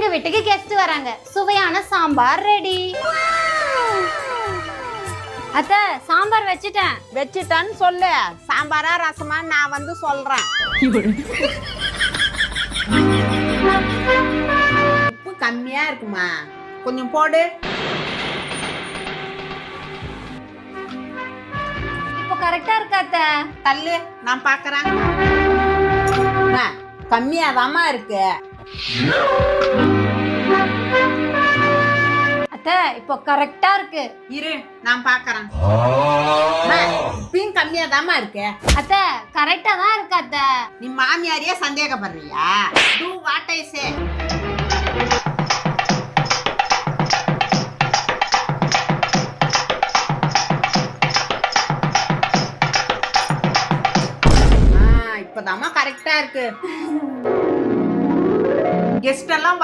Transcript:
எங்க வீட்டுக்கு கெஸ்ட் வராங்க, சுவையான சாம்பார் ரெடி. அத்தை, சாம்பார் வச்சிட்டேன். வச்சிட்டான்னு சொல்லு. சாம்பாரா ரசமா நான் வந்து சொல்றேன். உப்பு கம்மியா இருக்குமா, கொஞ்சம் போடு. இப்போ கரெக்டா இருக்கா அத்தை? தள்ளு, நான் பாக்குறேன். கம்மியாதாமா இருக்கு. அத்தை, இப்போ கரெக்டா இருக்கு. இரு, நான் பாக்குறேன். இப்பயும் கம்மியாதாமா இருக்கு. அத்தை, கரெக்டா தான் இருக்கு அத்தை. நீ மாமியாரியே சந்தேகப்படுறியா? Do what I say. இப்பதாமா கரெக்டா இருக்கு. கெஸ்ட் எல்லாம்